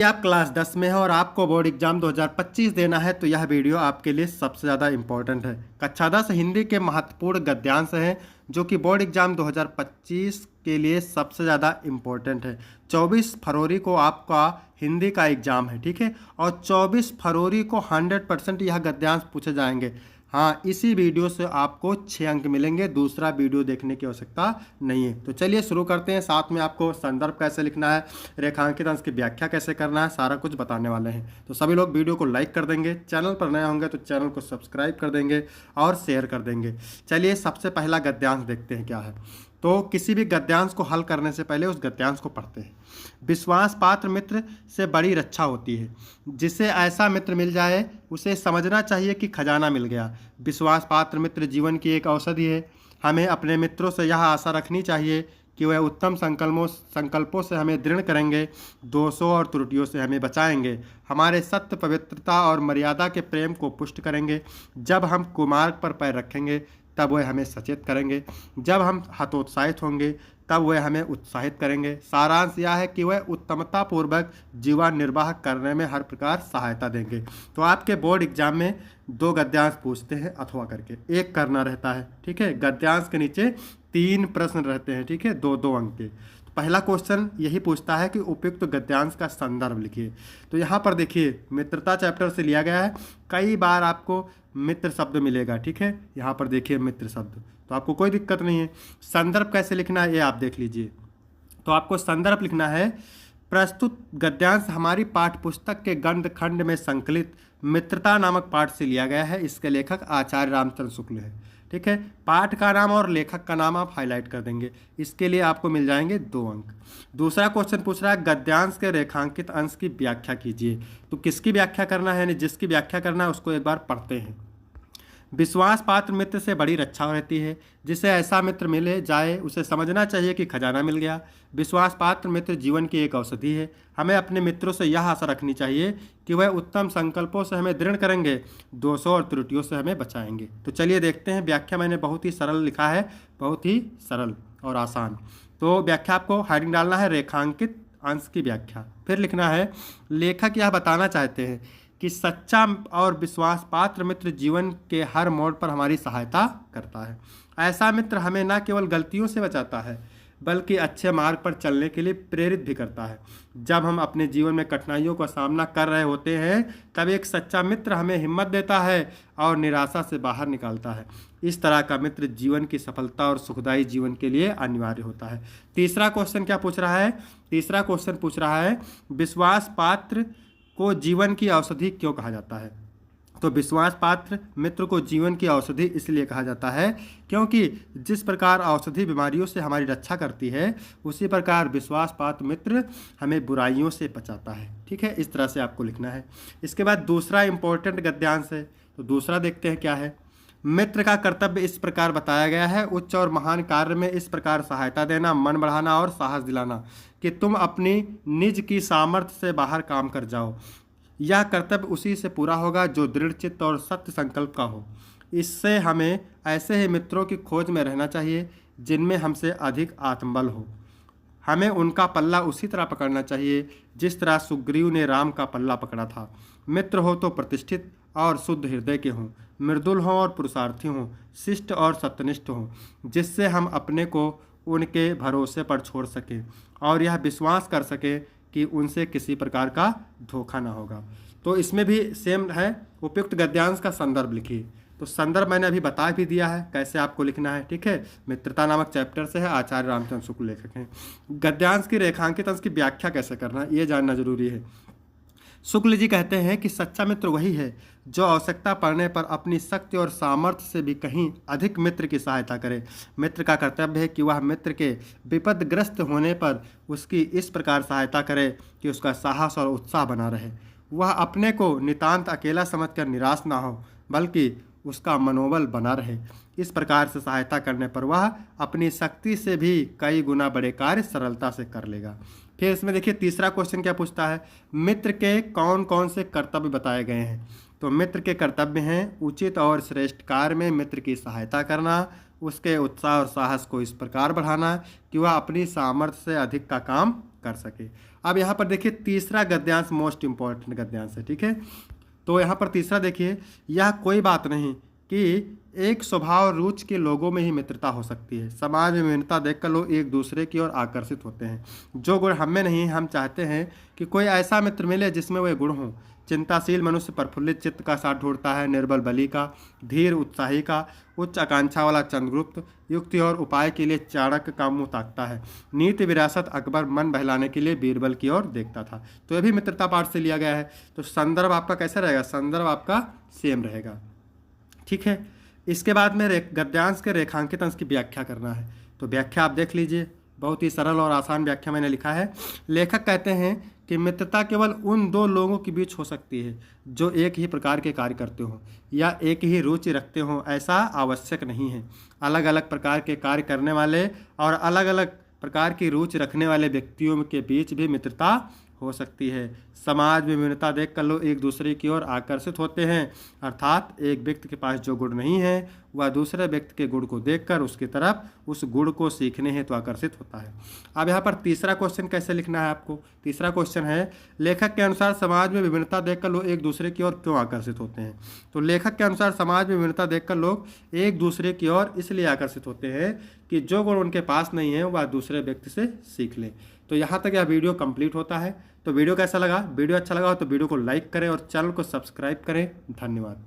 आप क्लास 10 में हैं और आपको बोर्ड एग्जाम 2025 देना है तो यह वीडियो आपके लिए सबसे ज़्यादा इम्पोर्टेंट है। कक्षा 10 हिंदी के महत्वपूर्ण गद्यांश हैं जो कि बोर्ड एग्जाम 2025 के लिए सबसे ज़्यादा इम्पोर्टेंट है। 24 फरवरी को आपका हिंदी का एग्ज़ाम है, ठीक है, और 24 फरवरी को 100% यह गद्यांश पूछे जाएंगे। हाँ, इसी वीडियो से आपको 6 अंक मिलेंगे, दूसरा वीडियो देखने की आवश्यकता नहीं है। तो चलिए शुरू करते हैं। साथ में आपको संदर्भ कैसे लिखना है, रेखांकित अंश की व्याख्या कैसे करना है, सारा कुछ बताने वाले हैं। तो सभी लोग वीडियो को लाइक कर देंगे, चैनल पर नए होंगे तो चैनल को सब्सक्राइब कर देंगे और शेयर कर देंगे। चलिए सबसे पहला गद्यांश देखते हैं क्या है। तो किसी भी गद्यांश को हल करने से पहले उस गद्यांश को पढ़ते हैं। विश्वास पात्र मित्र से बड़ी रक्षा होती है। जिसे ऐसा मित्र मिल जाए उसे समझना चाहिए कि खजाना मिल गया। विश्वास पात्र मित्र जीवन की एक औषधि है। हमें अपने मित्रों से यह आशा रखनी चाहिए कि वह उत्तम संकल्पों से हमें दृढ़ करेंगे, दोषों और त्रुटियों से हमें बचाएंगे, हमारे सत्य, पवित्रता और मर्यादा के प्रेम को पुष्ट करेंगे। जब हम कुमार्ग पर पैर रखेंगे तब वह हमें सचेत करेंगे, जब हम हतोत्साहित होंगे तब वह हमें उत्साहित करेंगे। सारांश यह है कि वह उत्तमता पूर्वक जीवन निर्वाह करने में हर प्रकार सहायता देंगे। तो आपके बोर्ड एग्जाम में 2 गद्यांश पूछते हैं अथवा करके, एक करना रहता है, ठीक है। गद्यांश के नीचे 3 प्रश्न रहते हैं, ठीक है, 2-2 अंक के। तो पहला क्वेश्चन यही पूछता है कि उपयुक्त गद्यांश का संदर्भ लिखिए। तो यहाँ पर देखिए मित्रता चैप्टर से लिया गया है। कई बार आपको मित्र शब्द मिलेगा, ठीक है। यहाँ पर देखिए मित्र शब्द, तो आपको कोई दिक्कत नहीं है। संदर्भ कैसे लिखना है ये आप देख लीजिए। तो आपको संदर्भ लिखना है, प्रस्तुत गद्यांश हमारी पाठ्यपुस्तक के गद्य खंड में संकलित मित्रता नामक पाठ से लिया गया है। इसके लेखक आचार्य रामचंद्र शुक्ल है, ठीक है। पाठ का नाम और लेखक का नाम आप हाईलाइट कर देंगे, इसके लिए आपको मिल जाएंगे 2 अंक। दूसरा क्वेश्चन पूछ रहा है गद्यांश के रेखांकित अंश की व्याख्या कीजिए। तो किसकी व्याख्या करना है, यानी जिसकी व्याख्या करना है उसको एक बार पढ़ते हैं। विश्वास पात्र मित्र से बड़ी रक्षा रहती है। जिसे ऐसा मित्र मिले जाए उसे समझना चाहिए कि खजाना मिल गया। विश्वास पात्र मित्र जीवन की एक औषधि है। हमें अपने मित्रों से यह आशा रखनी चाहिए कि वह उत्तम संकल्पों से हमें दृढ़ करेंगे, दोषों और त्रुटियों से हमें बचाएंगे। तो चलिए देखते हैं। व्याख्या मैंने बहुत ही सरल लिखा है, बहुत ही सरल और आसान। तो व्याख्या आपको हेडिंग डालना है रेखांकित अंश की व्याख्या। फिर लिखना है लेखक यह बताना चाहते हैं कि सच्चा और विश्वास पात्र मित्र जीवन के हर मोड़ पर हमारी सहायता करता है। ऐसा मित्र हमें न केवल गलतियों से बचाता है बल्कि अच्छे मार्ग पर चलने के लिए प्रेरित भी करता है। जब हम अपने जीवन में कठिनाइयों का सामना कर रहे होते हैं तब एक सच्चा मित्र हमें हिम्मत देता है और निराशा से बाहर निकालता है। इस तरह का मित्र जीवन की सफलता और सुखदायी जीवन के लिए अनिवार्य होता है। तीसरा क्वेश्चन क्या पूछ रहा है? तीसरा क्वेश्चन पूछ रहा है विश्वास पात्र को जीवन की औषधि क्यों कहा जाता है। तो विश्वास पात्र मित्र को जीवन की औषधि इसलिए कहा जाता है क्योंकि जिस प्रकार औषधि बीमारियों से हमारी रक्षा करती है उसी प्रकार विश्वास पात्र मित्र हमें बुराइयों से बचाता है, ठीक है। इस तरह से आपको लिखना है। इसके बाद दूसरा इंपॉर्टेंट गद्यांश है, तो दूसरा देखते हैं क्या है। मित्र का कर्तव्य इस प्रकार बताया गया है, उच्च और महान कार्य में इस प्रकार सहायता देना, मन बढ़ाना और साहस दिलाना कि तुम अपनी निज की सामर्थ्य से बाहर काम कर जाओ। यह कर्तव्य उसी से पूरा होगा जो दृढ़ चित्त और सत्य संकल्प का हो। इससे हमें ऐसे ही मित्रों की खोज में रहना चाहिए जिनमें हमसे अधिक आत्मबल हो। हमें उनका पल्ला उसी तरह पकड़ना चाहिए जिस तरह सुग्रीव ने राम का पल्ला पकड़ा था। मित्र हो तो प्रतिष्ठित और शुद्ध हृदय के हों, मृदुल हों और पुरुषार्थी हों, शिष्ट और सत्यनिष्ठ हों, जिससे हम अपने को उनके भरोसे पर छोड़ सकें और यह विश्वास कर सकें कि उनसे किसी प्रकार का धोखा ना होगा। तो इसमें भी सेम है, उपयुक्त गद्यांश का संदर्भ लिखिए। तो संदर्भ मैंने अभी बता भी दिया है कैसे आपको लिखना है, ठीक है। मित्रता नामक चैप्टर से है, आचार्य रामचंद्र शुक्ल लेखक हैं। गद्यांश की रेखांकित अंश की व्याख्या कैसे करना है ये जानना जरूरी है। शुक्ल जी कहते हैं कि सच्चा मित्र वही है जो आवश्यकता पड़ने पर अपनी शक्ति और सामर्थ्य से भी कहीं अधिक मित्र की सहायता करे। मित्र का कर्तव्य है कि वह मित्र के विपदग्रस्त होने पर उसकी इस प्रकार सहायता करे कि उसका साहस और उत्साह बना रहे। वह अपने को नितांत अकेला समझकर निराश ना हो बल्कि उसका मनोबल बना रहे। इस प्रकार से सहायता करने पर वह अपनी शक्ति से भी कई गुना बड़े कार्य सरलता से कर लेगा। फिर इसमें देखिए तीसरा क्वेश्चन क्या पूछता है, मित्र के कौन कौन से कर्तव्य बताए गए हैं। तो मित्र के कर्तव्य हैं उचित और श्रेष्ठ कार्य में मित्र की सहायता करना, उसके उत्साह और साहस को इस प्रकार बढ़ाना कि वह अपनी सामर्थ्य से अधिक का काम कर सके। अब यहाँ पर देखिए तीसरा गद्यांश मोस्ट इंपॉर्टेंट गद्यांश है, ठीक है। तो यहाँ पर तीसरा देखिए, यह कोई बात नहीं कि एक स्वभाव रुचि के लोगों में ही मित्रता हो सकती है। समाज में विभिन्नता देखकर लोग एक दूसरे की ओर आकर्षित होते हैं। जो गुण हम में नहीं, हम चाहते हैं कि कोई ऐसा मित्र मिले जिसमें वह गुण हों। चिंताशील मनुष्य प्रफुल्लित चित्त का साथ ढूंढता है, निर्बल बलि का, धीर उत्साही का, उच्च आकांक्षा वाला चंद्रगुप्त, युक्ति और उपाय के लिए चाणक्य का मुंह ताकता है, नीति विरासत अकबर मन बहलाने के लिए बीरबल की ओर देखता था। तो ये भी मित्रता पाठ से लिया गया है। तो संदर्भ आपका कैसा रहेगा? संदर्भ आपका सेम रहेगा, ठीक है। इसके बाद में गद्यांश के रेखांकित अंश की व्याख्या करना है। तो व्याख्या आप देख लीजिए, बहुत ही सरल और आसान व्याख्या मैंने लिखा है। लेखक कहते हैं कि मित्रता केवल उन दो लोगों के बीच हो सकती है जो एक ही प्रकार के कार्य करते हों या एक ही रुचि रखते हों, ऐसा आवश्यक नहीं है। अलग अलग प्रकार के कार्य करने वाले और अलग अलग प्रकार की रुचि रखने वाले व्यक्तियों के बीच भी मित्रता हो सकती है। समाज में विभिन्नता देखकर लोग एक दूसरे की ओर आकर्षित होते हैं, अर्थात एक व्यक्ति के पास जो गुण नहीं है वह दूसरे व्यक्ति के गुण को देखकर उसकी तरफ उस गुण को सीखने हेतु आकर्षित होता है। अब यहाँ पर तीसरा क्वेश्चन कैसे लिखना है आपको? तीसरा क्वेश्चन है, लेखक के अनुसार समाज में विभिन्नता देखकर लोग एक दूसरे की ओर क्यों आकर्षित होते हैं? तो लेखक के अनुसार समाज में विभिन्नता देखकर लोग एक दूसरे की ओर इसलिए आकर्षित होते हैं कि जो गुण उनके पास नहीं है वह दूसरे व्यक्ति से सीख लें। तो यहाँ तक यह वीडियो कंप्लीट होता है। तो वीडियो कैसा लगा? वीडियो अच्छा लगा हो तो वीडियो को लाइक करें और चैनल को सब्सक्राइब करें। धन्यवाद।